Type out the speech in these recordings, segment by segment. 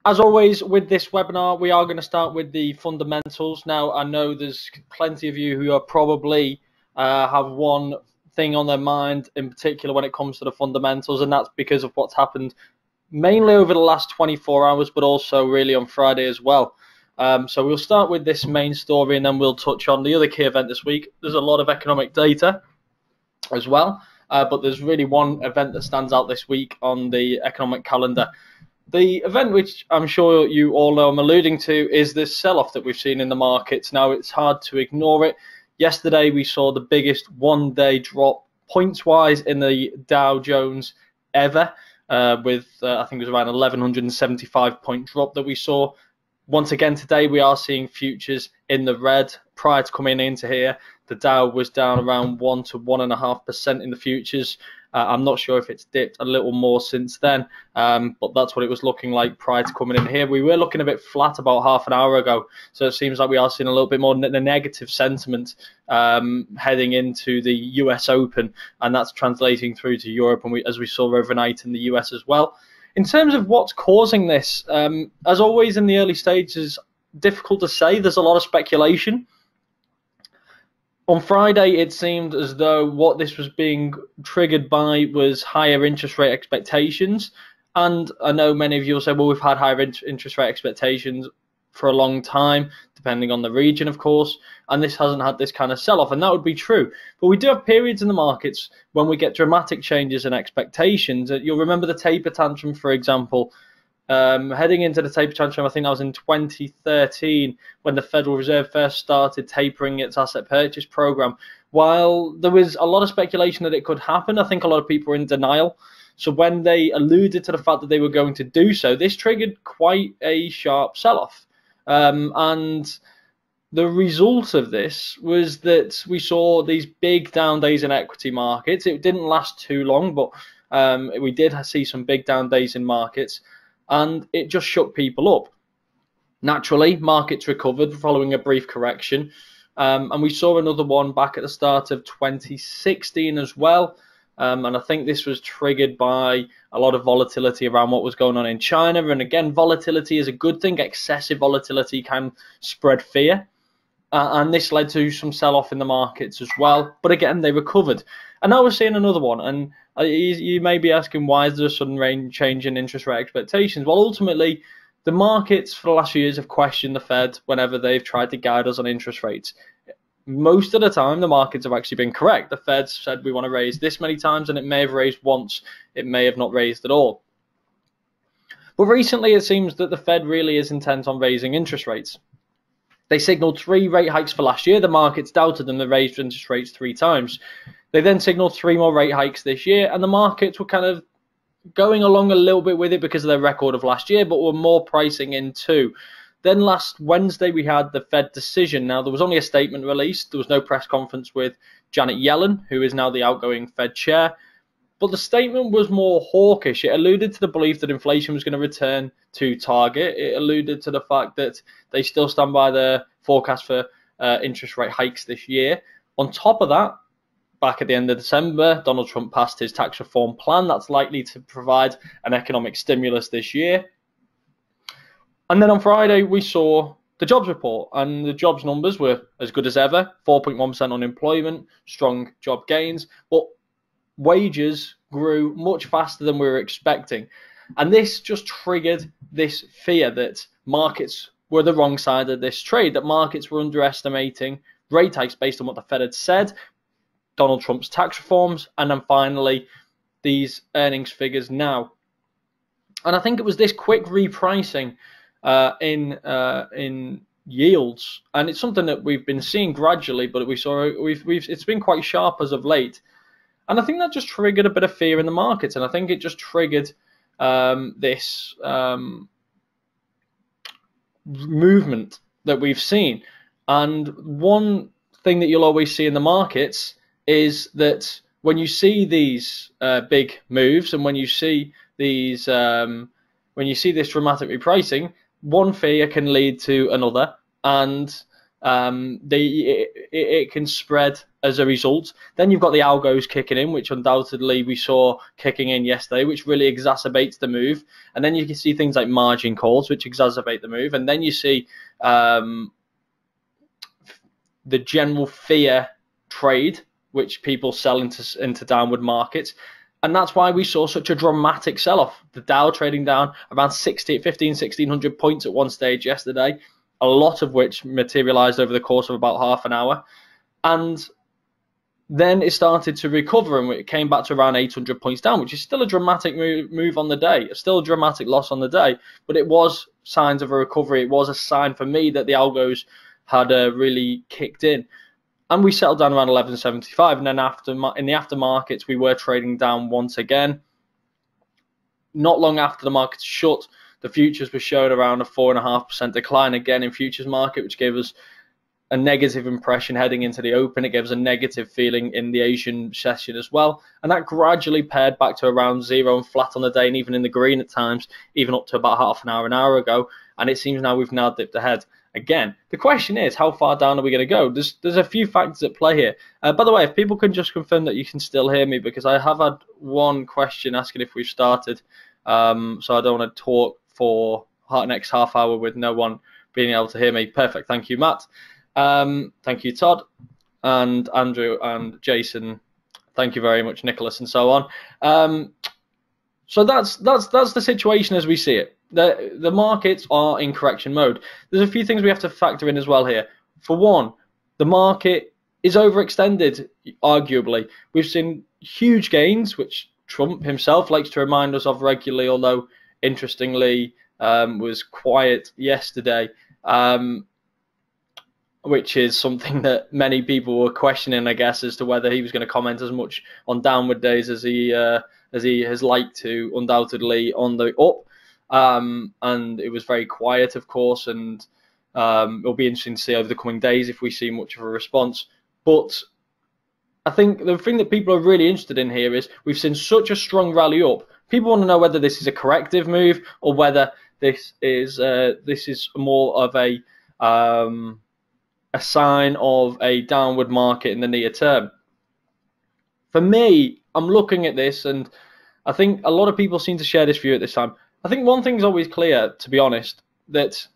As always, with this webinar, we are going to start with the fundamentals. Now, I know there's plenty of you who are probably have one thing on their mind in particular when it comes to the fundamentals, and that's because of what's happened mainly over the last 24 hours, but also really on Friday as well. So we'll start with this main story, and then we'll touch on the other key event this week. There's a lot of economic data as well, but there's really one event that stands out this week on the economic calendar. The event, which I'm sure you all know I'm alluding to, is this sell-off that we've seen in the markets. Now, it's hard to ignore it. Yesterday, we saw the biggest one-day drop points-wise in the Dow Jones ever, with I think it was around 1,175-point drop that we saw. Once again, today, we are seeing futures in the red. Prior to coming into here, the Dow was down around 1 to 1.5% in the futures. I'm not sure if it's dipped a little more since then, but that's what it was looking like prior to coming in here. We were looking a bit flat about half an hour ago, so it seems like we are seeing a little bit more negative sentiment heading into the US Open, and that's translating through to Europe, and as we saw overnight in the US as well. In terms of what's causing this, as always in the early stages, difficult to say. There's a lot of speculation. On Friday, it seemed as though what this was being triggered by was higher interest rate expectations. And I know many of you will say, well, we've had higher interest rate expectations for a long time, depending on the region, of course, and this hasn't had this kind of sell-off, and that would be true. But we do have periods in the markets when we get dramatic changes in expectations. You'll remember the taper tantrum, for example. Heading into the taper tantrum, I think that was in 2013 when the Federal Reserve first started tapering its asset purchase program. While there was a lot of speculation that it could happen, I think a lot of people were in denial. So when they alluded to the fact that they were going to do so, this triggered quite a sharp sell-off. And the result of this was that we saw these big down days in equity markets. It didn't last too long, but we did see some big down days in markets. And it just shook people up. Naturally, markets recovered following a brief correction. And we saw another one back at the start of 2016 as well. And I think this was triggered by a lot of volatility around what was going on in China. And again, volatility is a good thing. Excessive volatility can spread fear. And this led to some sell-off in the markets as well. But again, they recovered. And now we're seeing another one. And you may be asking, why is there a sudden change in interest rate expectations? Well, ultimately, the markets for the last few years have questioned the Fed whenever they've tried to guide us on interest rates. Most of the time, the markets have actually been correct. The Fed said we want to raise this many times, and it may have raised once. It may have not raised at all. But recently, it seems that the Fed really is intent on raising interest rates. They signaled 3 rate hikes for last year. The markets doubted them. They raised interest rates 3 times. They then signaled 3 more rate hikes this year, and the markets were kind of going along a little bit with it because of their record of last year, but were more pricing in 2. Then last Wednesday, we had the Fed decision. Now, there was only a statement released. There was no press conference with Janet Yellen, who is now the outgoing Fed chair. But the statement was more hawkish. It alluded to the belief that inflation was going to return to target. It alluded to the fact that they still stand by their forecast for interest rate hikes this year. On top of that, back at the end of December, Donald Trump passed his tax reform plan. That's likely to provide an economic stimulus this year. And then on Friday, we saw the jobs report, and the jobs numbers were as good as ever. 4.1% unemployment, strong job gains, but wages grew much faster than we were expecting. And this just triggered this fear that markets were the wrong side of this trade, that markets were underestimating rate hikes based on what the Fed had said, Donald Trump's tax reforms, and then finally these earnings figures now. And I think it was this quick repricing in yields, and it's something that we've been seeing gradually, but it's been quite sharp as of late. And I think that just triggered a bit of fear in the markets, and I think it just triggered this movement that we've seen. And one thing that you'll always see in the markets is that when you see these big moves, and when you see these when you see this dramatic repricing, one fear can lead to another, and it can spread as a result. Then you've got the algos kicking in, which undoubtedly we saw kicking in yesterday, which really exacerbates the move. And then you can see things like margin calls, which exacerbate the move. And then you see the general fear trade, which people sell into downward markets. And that's why we saw such a dramatic sell-off. The Dow trading down around 1,600 points at one stage yesterday, a lot of which materialized over the course of about half an hour. And then it started to recover, and it came back to around 800 points down, which is still a dramatic move on the day, still a dramatic loss on the day. But it was signs of a recovery. It was a sign for me that the algos had really kicked in. And we settled down around 1175, and then in the aftermarkets, we were trading down once again. Not long after the market shut, the futures were showing around a 4.5% decline again in futures market, which gave us a negative impression heading into the open. It gave us a negative feeling in the Asian session as well. And that gradually paired back to around zero and flat on the day, and even in the green at times, even up to about half an hour ago. And it seems now we've now dipped ahead. Again, the question is, how far down are we going to go? There's a few factors at play here. By the way, if people can just confirm that you can still hear me, because I have had one question asking if we've started. So I don't want to talk for the next half hour with no one being able to hear me. Perfect. Thank you, Matt. Thank you, Todd, and Andrew, and Jason. Thank you very much, Nicholas, and so on. So that's the situation as we see it. The markets are in correction mode. There's a few things we have to factor in as well here. For one, the market is overextended, arguably. We've seen huge gains, which Trump himself likes to remind us of regularly, although interestingly was quiet yesterday, which is something that many people were questioning, I guess, as to whether he was going to comment as much on downward days as he has liked to, undoubtedly, on the up. And it was very quiet, of course, and it'll be interesting to see over the coming days if we see much of a response. But I think the thing that people are really interested in here is we've seen such a strong rally up. People want to know whether this is a corrective move or whether this is more of a sign of a downward market in the near term. For me, I'm looking at this, and I think a lot of people seem to share this view at this time. I think one thing's always clear, to be honest, that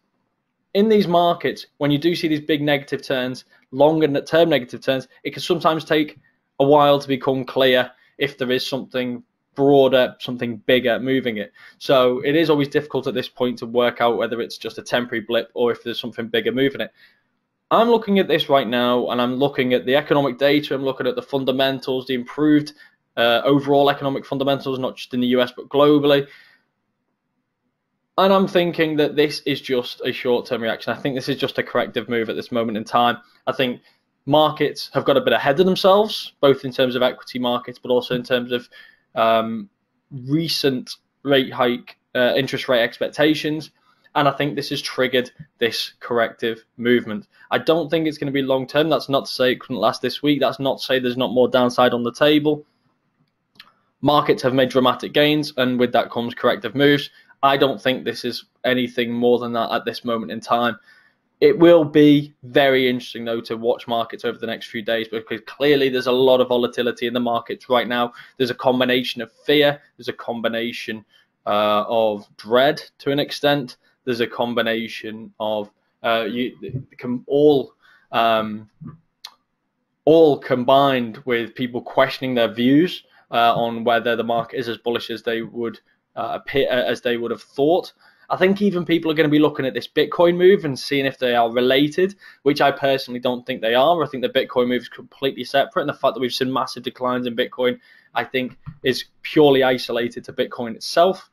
in these markets, when you do see these big negative turns, longer term negative turns, it can sometimes take a while to become clear if there is something broader, something bigger moving it. So it is always difficult at this point to work out whether it's just a temporary blip or if there's something bigger moving it. I'm looking at this right now, and I'm looking at the economic data. I'm looking at the fundamentals, the improved overall economic fundamentals, not just in the US, but globally. And I'm thinking that this is just a short-term reaction. I think this is just a corrective move at this moment in time. I think markets have got a bit ahead of themselves, both in terms of equity markets, but also in terms of recent rate hike, interest rate expectations. And I think this has triggered this corrective movement. I don't think it's going to be long-term. That's not to say it couldn't last this week. That's not to say there's not more downside on the table. Markets have made dramatic gains, and with that comes corrective moves. I don't think this is anything more than that at this moment in time. It will be very interesting, though, to watch markets over the next few days, because clearly there's a lot of volatility in the markets right now. There's a combination of fear. There's a combination of dread to an extent. There's a combination of all combined with people questioning their views on whether the market is as bullish as they would appear, as they would have thought. I think even people are going to be looking at this Bitcoin move and seeing if they are related, which I personally don't think they are. I think the Bitcoin move is completely separate, and the fact that we've seen massive declines in Bitcoin, I think, is purely isolated to Bitcoin itself.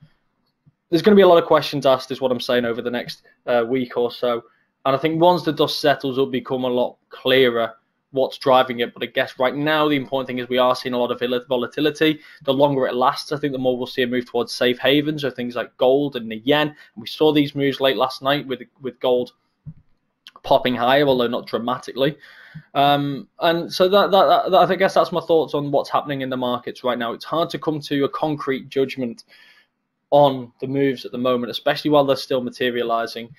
There's going to be a lot of questions asked, is what I'm saying, over the next week or so. And I think once the dust settles, it'll become a lot clearer what's driving it. But I guess right now, the important thing is we are seeing a lot of volatility. The longer it lasts, I think the more we'll see a move towards safe havens, or things like gold and the yen. And we saw these moves late last night with gold popping higher, although not dramatically. And so that I guess that's my thoughts on what's happening in the markets right now. It's hard to come to a concrete judgment on the moves at the moment, especially while they're still materializing,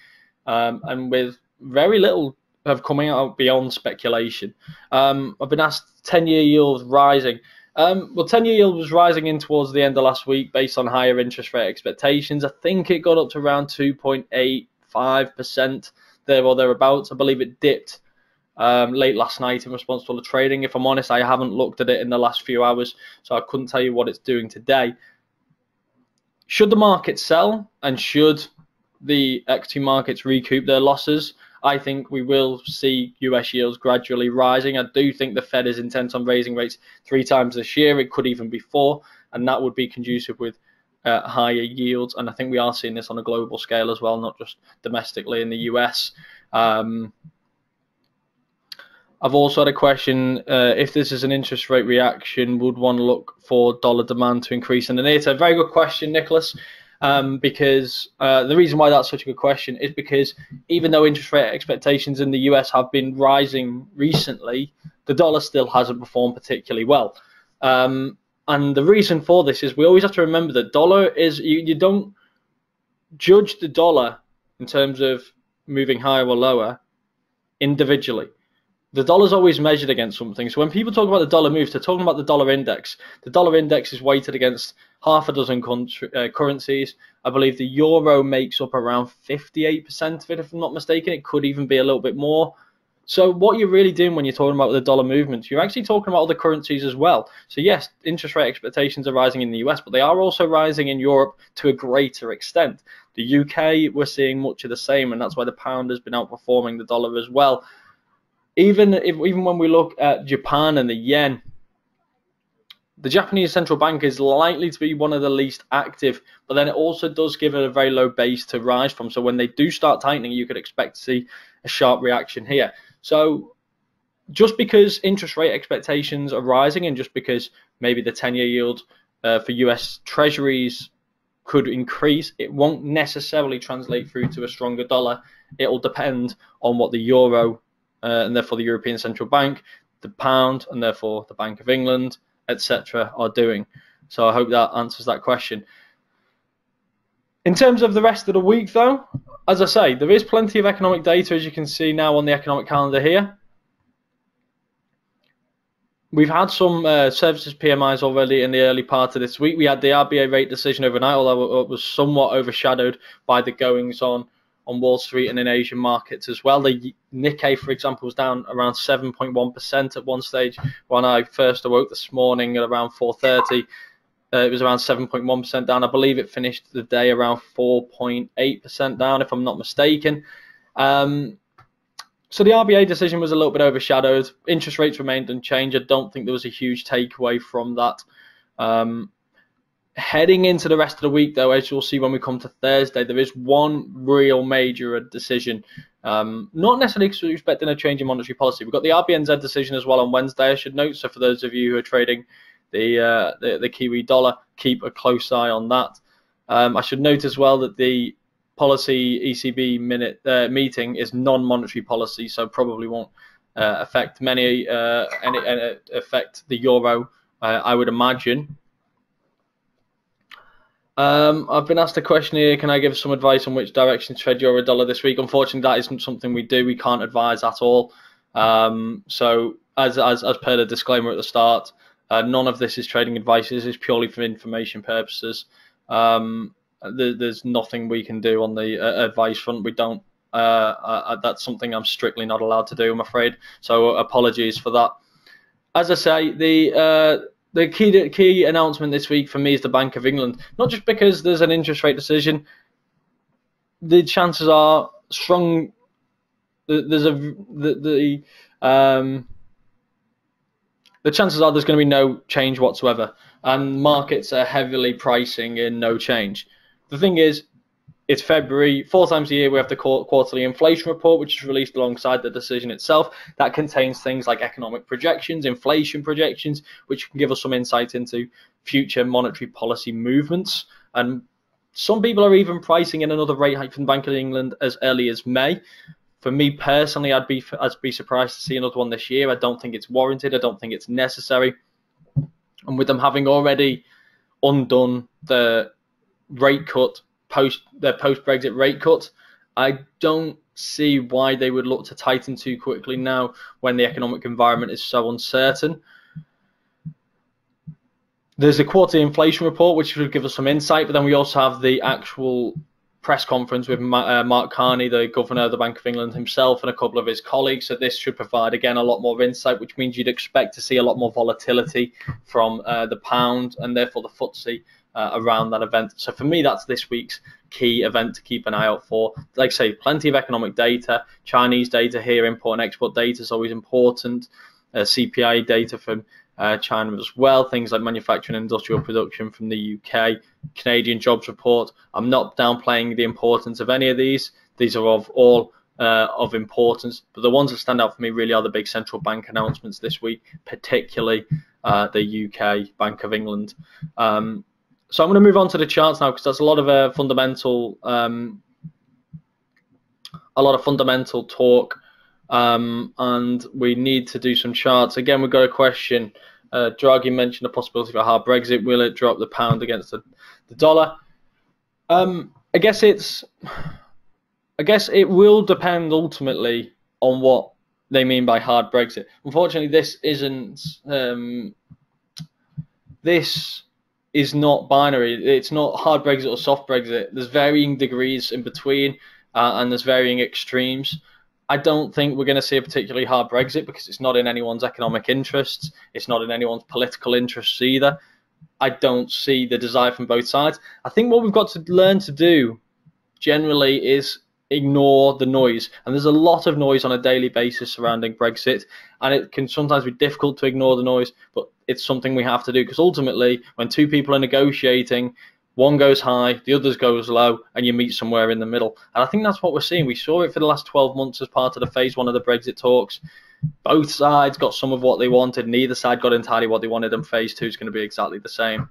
and with very little of coming out beyond speculation. I've been asked 10-year yields rising. Well, 10-year yield was rising in towards the end of last week based on higher interest rate expectations. I think it got up to around 2.85% there or thereabouts. I believe it dipped late last night in response to the trading. If I'm honest, I haven't looked at it in the last few hours, so I couldn't tell you what it's doing today. Should the market sell and should the equity markets recoup their losses, I think we will see US yields gradually rising. I do think the Fed is intent on raising rates 3 times this year. It could even be 4, and that would be conducive with higher yields. And I think we are seeing this on a global scale as well, not just domestically in the US. I've also had a question, if this is an interest rate reaction, would one look for dollar demand to increase in the near term? Very good question, Nicholas, because the reason why that's such a good question is because even though interest rate expectations in the US have been rising recently, the dollar still hasn't performed particularly well. And the reason for this is we always have to remember that dollar is, you don't judge the dollar in terms of moving higher or lower individually. The dollar is always measured against something. So when people talk about the dollar moves, they're talking about the dollar index. The dollar index is weighted against half a dozen currencies. I believe the euro makes up around 58% of it, if I'm not mistaken. It could even be a little bit more. So what you're really doing when you're talking about the dollar movements, you're actually talking about other currencies as well. So yes, interest rate expectations are rising in the US, but they are also rising in Europe to a greater extent. The UK, we're seeing much of the same, and that's why the pound has been outperforming the dollar as well. Even when we look at Japan and the yen, the Japanese central bank is likely to be one of the least active, but then it also does give it a very low base to rise from. So when they do start tightening, you could expect to see a sharp reaction here. So just because interest rate expectations are rising and just because maybe the 10-year yield for US treasuries could increase, it won't necessarily translate through to a stronger dollar. It will depend on what the euro and therefore the European Central Bank, the pound, and therefore the Bank of England, etc. are doing. So I hope that answers that question. In terms of the rest of the week, though, as I say, there is plenty of economic data, as you can see now on the economic calendar here. We've had some services PMIs already in the early part of this week. We had the RBA rate decision overnight, although it was somewhat overshadowed by the goings-on Wall Street and in Asian markets as well. The Nikkei, for example, was down around 7.1% at one stage. When I first awoke this morning at around 4:30, it was around 7.1% down. I believe it finished the day around 4.8% down, if I'm not mistaken. So the RBA decision was a little bit overshadowed. Interest rates remained unchanged. I don't think there was a huge takeaway from that. Heading into the rest of the week, though, as you'll see when we come to Thursday, there is one real major decision. Not necessarily expecting a change in monetary policy. We've got the RBNZ decision as well on Wednesday, I should note. So for those of you who are trading the Kiwi dollar, keep a close eye on that. I should note as well that the policy ECB meeting is non-monetary policy, so probably won't affect affect the euro, I would imagine. I've been asked a question here, can I give some advice on which direction to trade euro dollar this week? Unfortunately, that isn't something we do. We can't advise at all. So as per the disclaimer at the start, none of this is trading advice. This is purely for information purposes. There's nothing we can do on the advice front. We don't. That's something I'm strictly not allowed to do, I'm afraid. So apologies for that. As I say, the key announcement this week for me is the Bank of England. Not just because there's an interest rate decision. The chances are strong. The chances are there's going to be no change whatsoever, and markets are heavily pricing in no change. The thing is, it's February. 4 times a year we have the quarterly inflation report, which is released alongside the decision itself. That contains things like economic projections, inflation projections, which can give us some insight into future monetary policy movements. And some people are even pricing in another rate hike from the Bank of England as early as May. For me personally, I'd be surprised to see another one this year. I don't think it's warranted. I don't think it's necessary. And with them having already undone the rate cut, their post-Brexit rate cut. I don't see why they would look to tighten too quickly now when the economic environment is so uncertain. There's a quarterly inflation report, which should give us some insight, but then we also have the actual press conference with Mark Carney, the governor of the Bank of England himself, and a couple of his colleagues. So this should provide, again, a lot more insight, which means you'd expect to see a lot more volatility from the pound and therefore the FTSE around that event. So for me, that's this week's key event to keep an eye out for. Like I say, plenty of economic data, Chinese data here, import and export data is always important, CPI data from China as well, things like manufacturing and industrial production from the UK, Canadian jobs report. I'm not downplaying the importance of any of these. These are of importance, but the ones that stand out for me really are the big central bank announcements this week, particularly the UK Bank of England. So I'm going to move on to the charts now, because that's a lot of fundamental talk. And we need to do some charts. Again, we've got a question. Draghi mentioned the possibility of a hard Brexit. Will it drop the pound against the dollar? I guess it will depend ultimately on what they mean by hard Brexit. Unfortunately, this is not binary. It's not hard Brexit or soft Brexit. There's varying degrees in between, and there's varying extremes. I don't think we're going to see a particularly hard Brexit, because it's not in anyone's economic interests. It's not in anyone's political interests either. I don't see the desire from both sides. I think what we've got to learn to do generally is ignore the noise. And there's a lot of noise on a daily basis surrounding Brexit, and it can sometimes be difficult to ignore the noise, but it's something we have to do, because ultimately when two people are negotiating, one goes high, the other goes low, and you meet somewhere in the middle. And I think that's what we're seeing. We saw it for the last 12 months as part of the phase one of the Brexit talks. Both sides got some of what they wanted. Neither side got entirely what they wanted, and phase two is going to be exactly the same,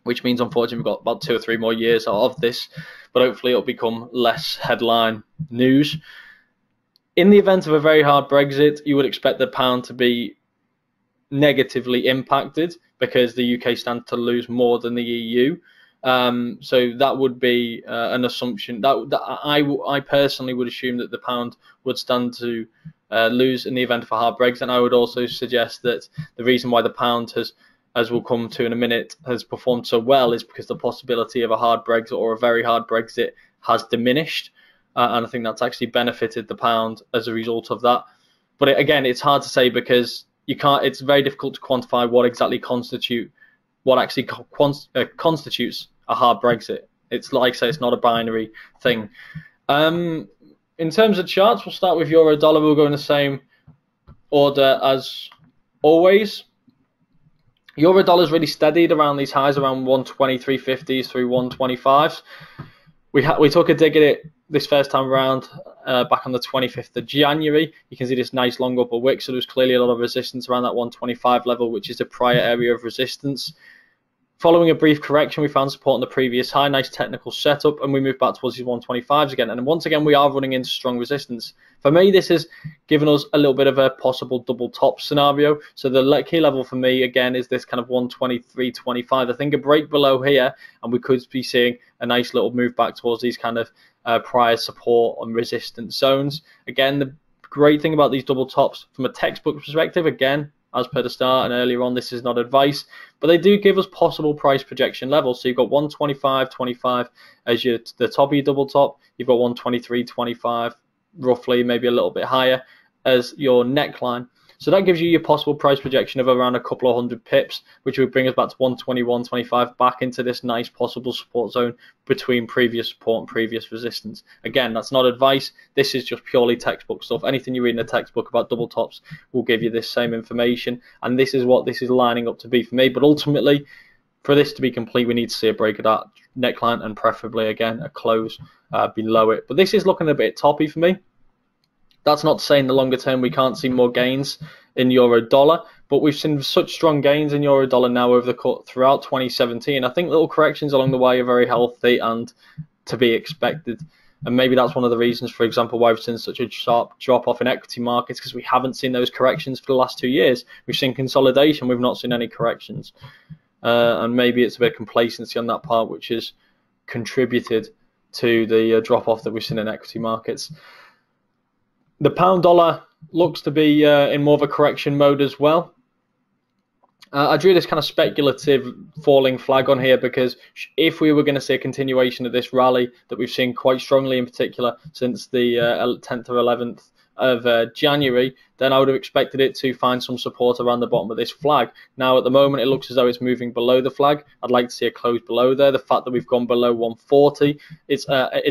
which means, unfortunately, we've got about 2 or 3 more years of this, but hopefully it'll become less headline news. In the event of a very hard Brexit, you would expect the pound to be negatively impacted, because the UK stands to lose more than the EU. So that would be an assumption that I personally would assume that the pound would stand to lose in the event of a hard Brexit. And I would also suggest that the reason why the pound has, as we'll come to in a minute, has performed so well is because the possibility of a hard Brexit or a very hard Brexit has diminished, and I think that's actually benefited the pound as a result of that. But again, it's hard to say, because you can't. It's very difficult to quantify what actually constitutes a hard Brexit. It's like I say, it's not a binary thing. In terms of charts, we'll start with euro dollar. We'll go in the same order as always. Euro dollar's really steadied around these highs, around 123.50s through 125s. We took a dig at it this first time around back on the 25th of January. You can see this nice long upper wick, so there's clearly a lot of resistance around that 125 level, which is a prior area of resistance. Following a brief correction, we found support on the previous high, nice technical setup, and we moved back towards these 125s again. And once again, we are running into strong resistance. For me, this has given us a little bit of a possible double top scenario. So the key level for me, again, is this kind of 123.25. I think a break below here, and we could be seeing a nice little move back towards these kind of prior support and resistance zones. Again, the great thing about these double tops from a textbook perspective, again, as per the start and earlier on, this is not advice, but they do give us possible price projection levels. So you've got 125.25 as the top of your double top. You've got 123.25, roughly, maybe a little bit higher, as your neckline. So that gives you your possible price projection of around a couple of hundred pips, which would bring us back to 121.25, back into this nice possible support zone between previous support and previous resistance. Again, that's not advice. This is just purely textbook stuff. Anything you read in a textbook about double tops will give you this same information, and this is what this is lining up to be for me. But ultimately, for this to be complete, we need to see a break of that neckline, and preferably, again, a close below it. But this is looking a bit toppy for me. That's not to say in the longer term we can't see more gains in euro dollar, but we've seen such strong gains in euro dollar now throughout 2017. I think little corrections along the way are very healthy and to be expected. And maybe that's one of the reasons, for example, why we've seen such a sharp drop off in equity markets, because we haven't seen those corrections for the last 2 years. We've seen consolidation, we've not seen any corrections. And maybe it's a bit of complacency on that part, which is contributed to the drop-off that we've seen in equity markets. The pound dollar looks to be in more of a correction mode as well. I drew this kind of speculative falling flag on here because if we were going to see a continuation of this rally that we've seen quite strongly, in particular since the 10th or 11th of January, then I would have expected it to find some support around the bottom of this flag. Now, at the moment, it looks as though it's moving below the flag. I'd like to see a close below there. The fact that we've gone below 140 is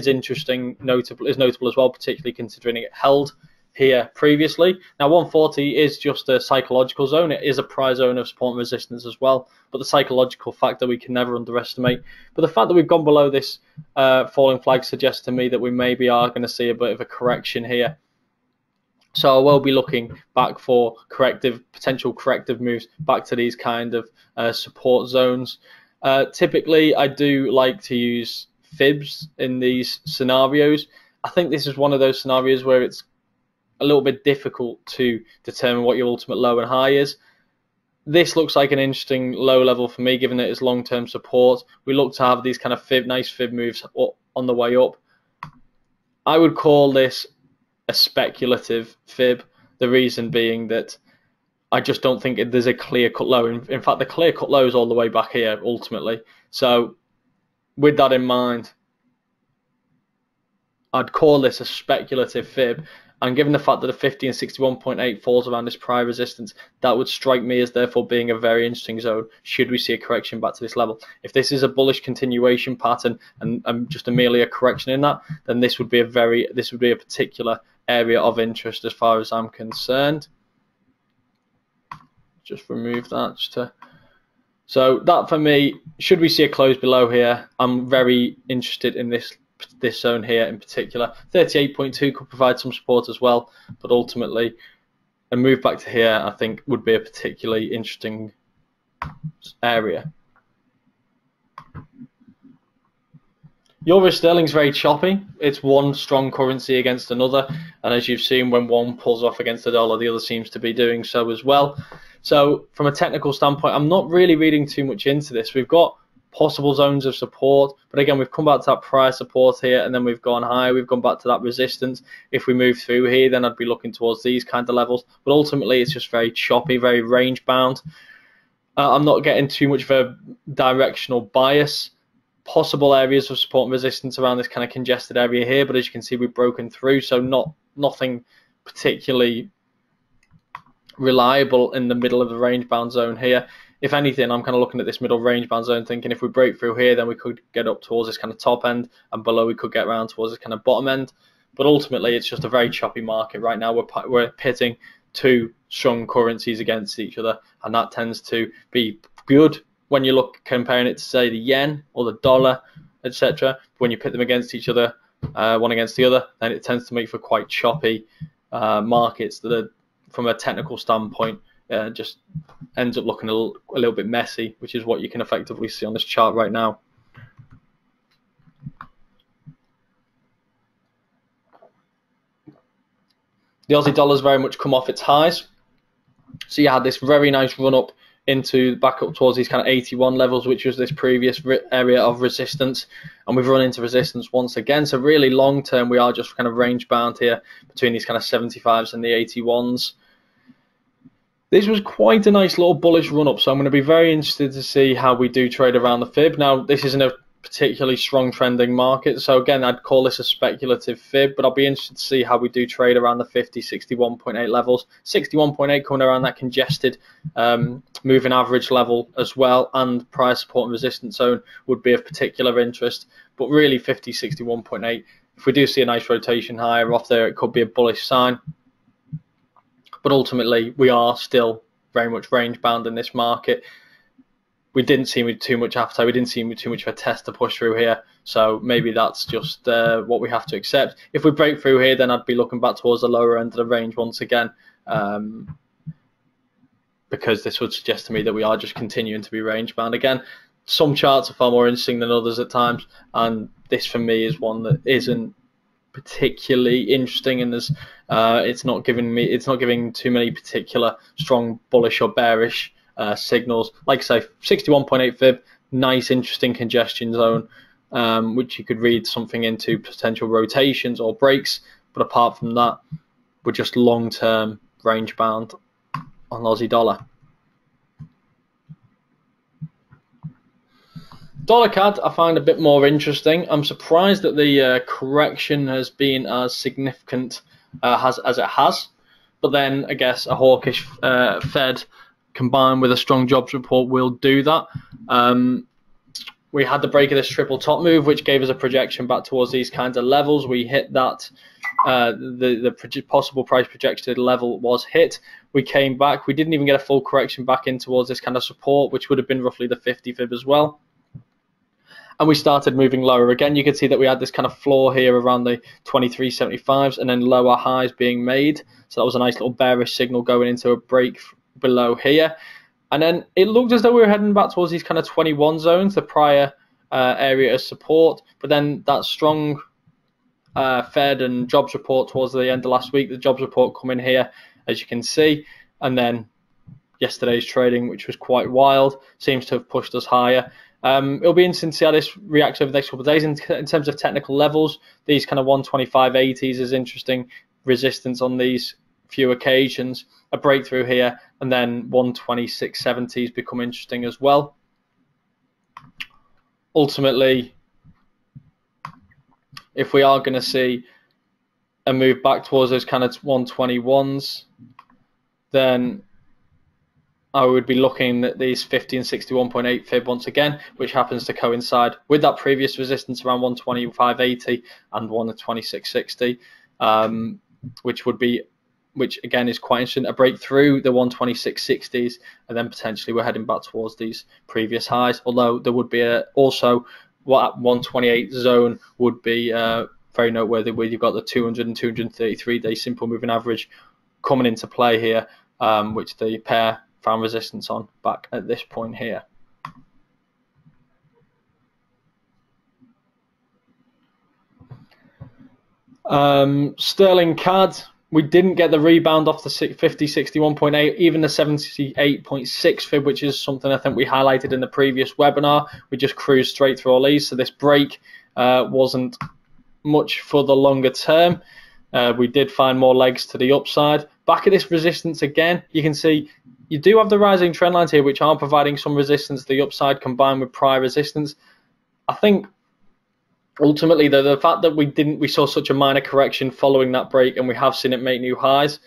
interesting, is notable as well, particularly considering it held here previously. Now, 140 is just a psychological zone. It is a prior zone of support and resistance as well, but the psychological factor we can never underestimate. But the fact that we've gone below this falling flag suggests to me that we maybe are going to see a bit of a correction here. So I will be looking back for potential corrective moves back to these kind of support zones. Typically, I do like to use fibs in these scenarios. I think this is one of those scenarios where it's a little bit difficult to determine what your ultimate low and high is. This looks like an interesting low level for me, given that it's long-term support. We look to have these kind of nice fib moves on the way up. I would call this a speculative fib, the reason being that I just don't think there's a clear-cut low. In fact, the clear-cut low is all the way back here, ultimately. So with that in mind, I'd call this a speculative fib. And given the fact that the 50 and 61.8 falls around this prior resistance, that would strike me as therefore being a very interesting zone should we see a correction back to this level. If this is a bullish continuation pattern and just merely a correction in that, then this would be a particular area of interest as far as I'm concerned. Just remove that. So that for me, should we see a close below here, I'm very interested in this zone here in particular. 38.2 could provide some support as well, but ultimately a move back to here I think would be a particularly interesting area. Euro sterling is very choppy. It's one strong currency against another, and as you've seen, when one pulls off against the dollar, the other seems to be doing so as well. So from a technical standpoint, I'm not really reading too much into this. We've got possible zones of support, but again, we've come back to that prior support here, and then we've gone higher, we've gone back to that resistance. If we move through here, then I'd be looking towards these kind of levels, but ultimately it's just very choppy, very range bound. I'm not getting too much of a directional bias. Possible areas of support and resistance around this kind of congested area here, but as you can see, we've broken through, so nothing particularly reliable in the middle of the range bound zone here. If anything, I'm kind of looking at this middle range bound zone thinking if we break through here, then we could get up towards this kind of top end, and below we could get around towards this kind of bottom end. But ultimately, it's just a very choppy market right now. We're pitting two strong currencies against each other, and that tends to be good when you look comparing it to, say, the yen or the dollar, etc. When you pit them against each other, one against the other, then it tends to make for quite choppy markets that are, from a technical standpoint, just ends up looking a little bit messy, which is what you can effectively see on this chart right now. The Aussie dollar's very much come off its highs. So you had this very nice run up back up towards these kind of 81 levels, which was this previous area of resistance, and we've run into resistance once again. So really long term, we are just kind of range bound here between these kind of 75s and the 81s. This was quite a nice little bullish run up, so I'm going to be very interested to see how we do trade around the fib. Now, this isn't a particularly strong trending market, so again, I'd call this a speculative fib, but I'll be interested to see how we do trade around the 50, 61.8 levels. 61.8 coming around that congested moving average level as well, and prior support and resistance zone would be of particular interest, but really 50, 61.8, if we do see a nice rotation higher off there, it could be a bullish sign. But ultimately, we are still very much range bound in this market. We didn't see too much appetite. We didn't see too much of a test to push through here. So maybe that's just what we have to accept. If we break through here, then I'd be looking back towards the lower end of the range once again, because this would suggest to me that we are just continuing to be range bound. Again, some charts are far more interesting than others at times, and this for me is one that isn't particularly interesting, and there's it's not giving too many particular strong bullish or bearish signals. Like I say, 61.8 fib, nice interesting congestion zone, which you could read something into potential rotations or breaks. But apart from that, we're just long-term range bound on Aussie dollar. Dollar CAD I find a bit more interesting. I'm surprised that the correction has been as significant as it has. But then I guess a hawkish Fed combined with a strong jobs report will do that. We had the break of this triple top move, which gave us a projection back towards these kinds of levels. We hit that. The possible price projected level was hit. We came back. We didn't even get a full correction back in towards this kind of support, which would have been roughly the 50 fib as well. And we started moving lower. Again, you can see that we had this kind of floor here around the 23.75s and then lower highs being made. So that was a nice little bearish signal going into a break below here. And then it looked as though we were heading back towards these kind of 21 zones, the prior area of support. But then that strong Fed and jobs report towards the end of last week, the jobs report come in here, as you can see. And then yesterday's trading, which was quite wild, seems to have pushed us higher. It'll be interesting to see how this reacts over the next couple of days. In terms of technical levels, these kind of 125.80s is interesting resistance on these few occasions. A breakthrough here, and then 126.70s become interesting as well. Ultimately, if we are going to see a move back towards those kind of 121s, then I would be looking at these 50 and 61.8 fib once again, which happens to coincide with that previous resistance around 125.80 and 126.60, which again is quite interesting. A break through the 126.60s, and then potentially we're heading back towards these previous highs. Although there would be also what 128 zone would be very noteworthy, where you've got the 200 and 233 day simple moving average coming into play here, which the pair found resistance on back at this point here. Sterling CAD, we didn't get the rebound off the 50, 61.8, even the 78.6 fib, which is something I think we highlighted in the previous webinar. We just cruised straight through all these, so this break wasn't much for the longer term. We did find more legs to the upside. Back at this resistance again, you can see you do have the rising trend lines here, which are providing some resistance to the upside combined with prior resistance. I think ultimately the fact that we saw such a minor correction following that break, and we have seen it make new highs,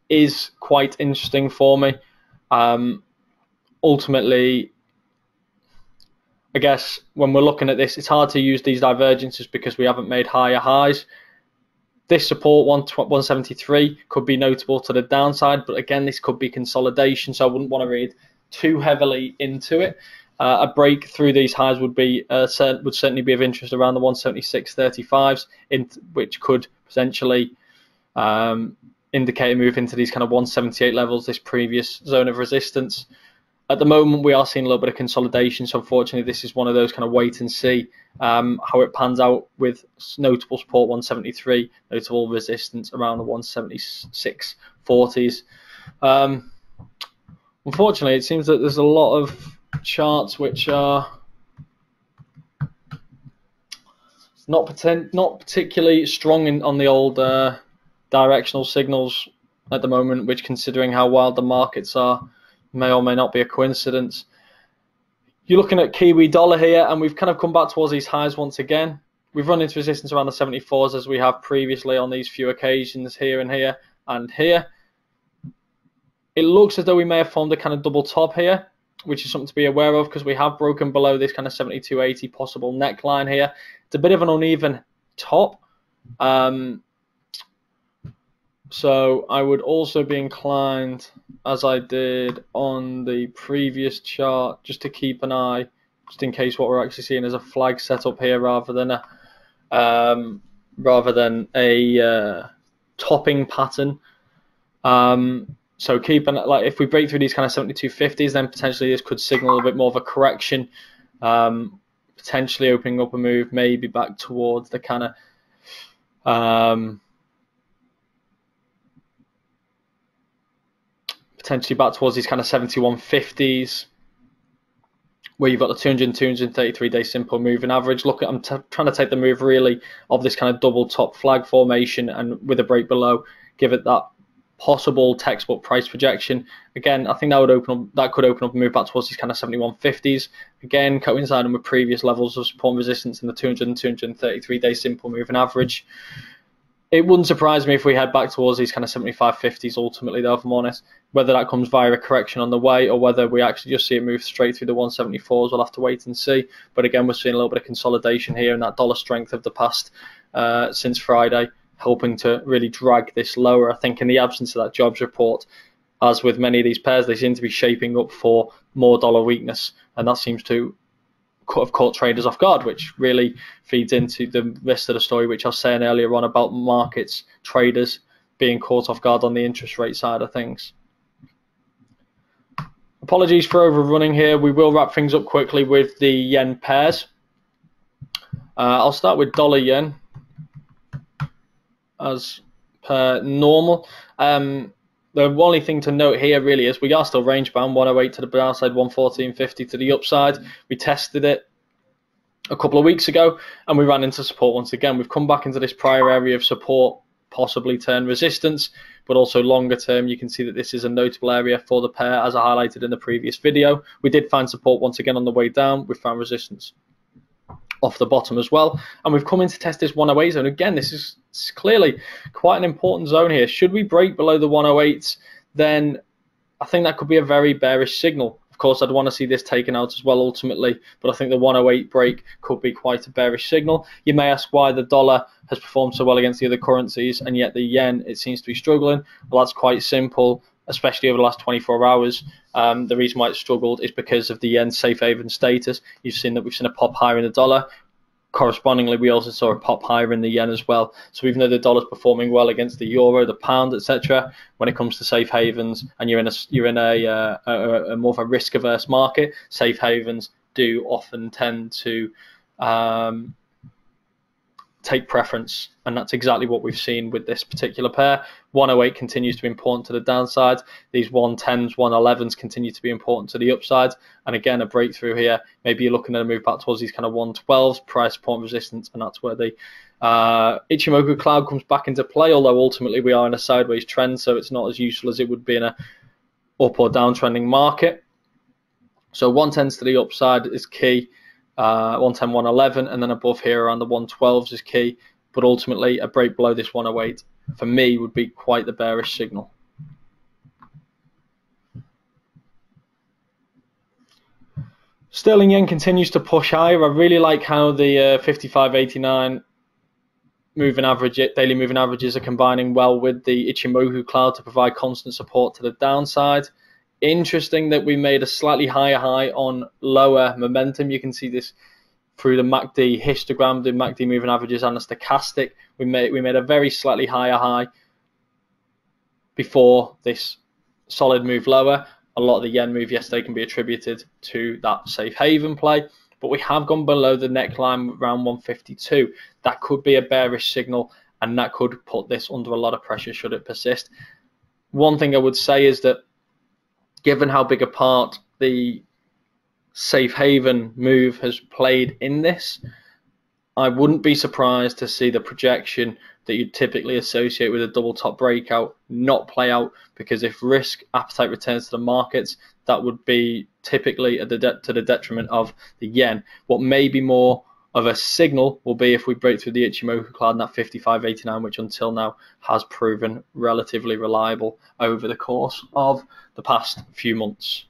is quite interesting for me. Ultimately, I guess when we're looking at this, it's hard to use these divergences because we haven't made higher highs. This support 173 could be notable to the downside, but again, this could be consolidation, so I wouldn't want to read too heavily into it. A break through these highs would certainly be of interest around the 176.35s, which could potentially indicate a move into these kind of 178 levels, this previous zone of resistance. At the moment, we are seeing a little bit of consolidation, so unfortunately, this is one of those kind of wait and see how it pans out, with notable support 173, notable resistance around the 176.40s. Unfortunately, it seems that there's a lot of charts which are not particularly strong on the old directional signals at the moment, which, considering how wild the markets are, may or may not be a coincidence. You're looking at Kiwi dollar here, and we've kind of come back towards these highs once again. We've run into resistance around the 74s as we have previously on these few occasions here and here and here. It looks as though we may have formed a kind of double top here, which is something to be aware of because we have broken below this kind of 72.80 possible neckline here. It's a bit of an uneven top. So I would also be inclined, as I did on the previous chart, just to keep an eye, just in case what we're actually seeing is a flag setup here rather than a topping pattern. So keep if we break through these kind of 72.50s, then potentially this could signal a bit more of a correction, potentially opening up a move maybe back towards the kind of potentially back towards these kind of 71.50s, where you've got the 200 and 233 day simple moving average. Look, I'm trying to take the move really of this kind of double top flag formation, and with a break below, give it that possible textbook price projection. Again, I think that could open up and move back towards these kind of 71.50s. Again, coinciding with previous levels of support and resistance in the 200 and 233 day simple moving average. It wouldn't surprise me if we head back towards these kind of 75.50s ultimately, though, if I'm honest. Whether that comes via a correction on the way or whether we actually just see it move straight through the 174s, we'll have to wait and see. But again, we're seeing a little bit of consolidation here and that dollar strength of the past since Friday, helping to really drag this lower. I think in the absence of that jobs report, as with many of these pairs, they seem to be shaping up for more dollar weakness, and that seems to have caught traders off guard, which really feeds into the rest of the story, which I was saying earlier on about markets, traders being caught off guard on the interest rate side of things. Apologies for overrunning here. We will wrap things up quickly with the yen pairs. I'll start with dollar yen as per normal. The only thing to note here really is we are still range bound, 108 to the downside, 114.50 to the upside. We tested it a couple of weeks ago and we ran into support once again. We've come back into this prior area of support, possibly turn resistance, but also longer term you can see that this is a notable area for the pair, as I highlighted in the previous video. We did find support once again on the way down. We found resistance off the bottom as well, and we've come in to test this 108 zone. Again, this is clearly quite an important zone here. Should we break below the 108s, then I think that could be a very bearish signal. Of course, I'd want to see this taken out as well ultimately, but I think the 108 break could be quite a bearish signal. You may ask why the dollar has performed so well against the other currencies and yet the yen, it seems to be struggling. Well, that's quite simple, especially over the last 24 hours. The reason why it struggled is because of the yen's safe haven status. We've seen a pop higher in the dollar. Correspondingly, we also saw a pop higher in the yen as well. So even though the dollar's performing well against the euro, the pound, etc., when it comes to safe havens, and you're in a more of a risk-averse market, safe havens do often tend to take preference, and that's exactly what we've seen with this particular pair. 108 continues to be important to the downside. These 110s, 111s continue to be important to the upside, and again a breakthrough here. Maybe you're looking at a move back towards these kind of 112s, price point resistance, and that's where the Ichimoku cloud comes back into play, although ultimately we are in a sideways trend, so it's not as useful as it would be in a up or down trending market. So 110s to the upside is key. 110, 111, and then above here around the 112s is key, but ultimately a break below this 108 for me would be quite the bearish signal. Sterling yen continues to push higher. I really like how the 55.89 moving average, daily moving averages are combining well with the Ichimoku cloud to provide constant support to the downside. Interesting that we made a slightly higher high on lower momentum. You can see this through the MACD histogram, the MACD moving averages and the stochastic. We made a very slightly higher high before this solid move lower. A lot of the yen move yesterday can be attributed to that safe haven play, but we have gone below the neckline around 152. That could be a bearish signal, and that could put this under a lot of pressure should it persist. One thing I would say is that given how big a part the safe haven move has played in this, I wouldn't be surprised to see the projection that you'd typically associate with a double top breakout not play out, because if risk appetite returns to the markets, that would be typically to the detriment of the yen. What may be more of a signal will be if we break through the Ichimoku cloud and that 55.89, which until now has proven relatively reliable over the course of the past few months.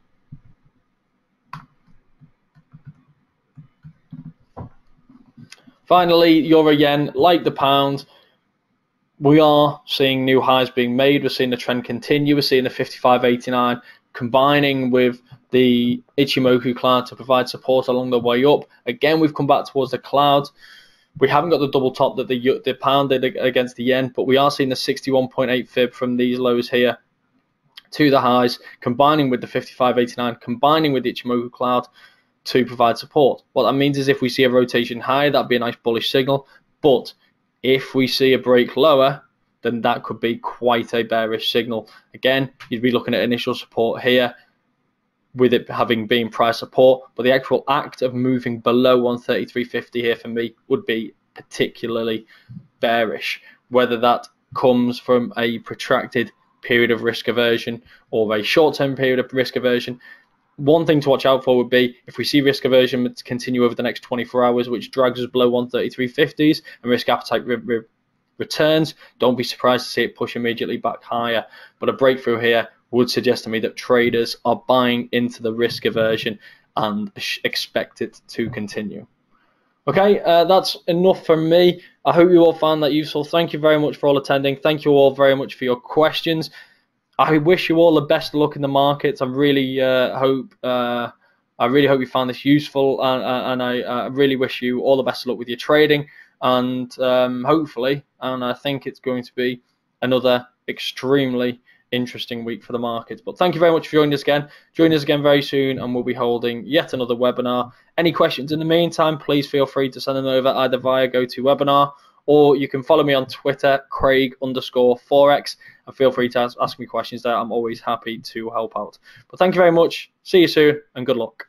Finally, euro yen, like the pound, we are seeing new highs being made. We're seeing the trend continue. We're seeing the 55.89 combining with the Ichimoku cloud to provide support along the way up. Again, we've come back towards the cloud. We haven't got the double top that the pound did against the yen, but we are seeing the 61.8 fib from these lows here to the highs, combining with the 55.89, combining with the Ichimoku cloud to provide support. What that means is if we see a rotation higher, that'd be a nice bullish signal. But if we see a break lower, then that could be quite a bearish signal. Again, you'd be looking at initial support here. with it having been price support, but the actual act of moving below 133.50 here for me would be particularly bearish, whether that comes from a protracted period of risk aversion or a short-term period of risk aversion. One thing to watch out for would be if we see risk aversion continue over the next 24 hours, which drags us below 133.50s and risk appetite returns, don't be surprised to see it push immediately back higher. But a breakthrough here would suggest to me that traders are buying into the risk aversion and expect it to continue. Okay, that's enough from me. I hope you all found that useful. Thank you very much for all attending. Thank you all very much for your questions. I wish you all the best of luck in the markets. I really hope you found this useful, and I really wish you all the best of luck with your trading. And hopefully, and I think it's going to be another extremely interesting week for the markets. But thank you very much for joining us again. Join us again very soon, and we'll be holding yet another webinar. Any questions in the meantime, please feel free to send them over either via GoToWebinar, or you can follow me on Twitter, Craig_Forex, and feel free to ask me questions there. I'm always happy to help out. But thank you very much. See you soon, and good luck.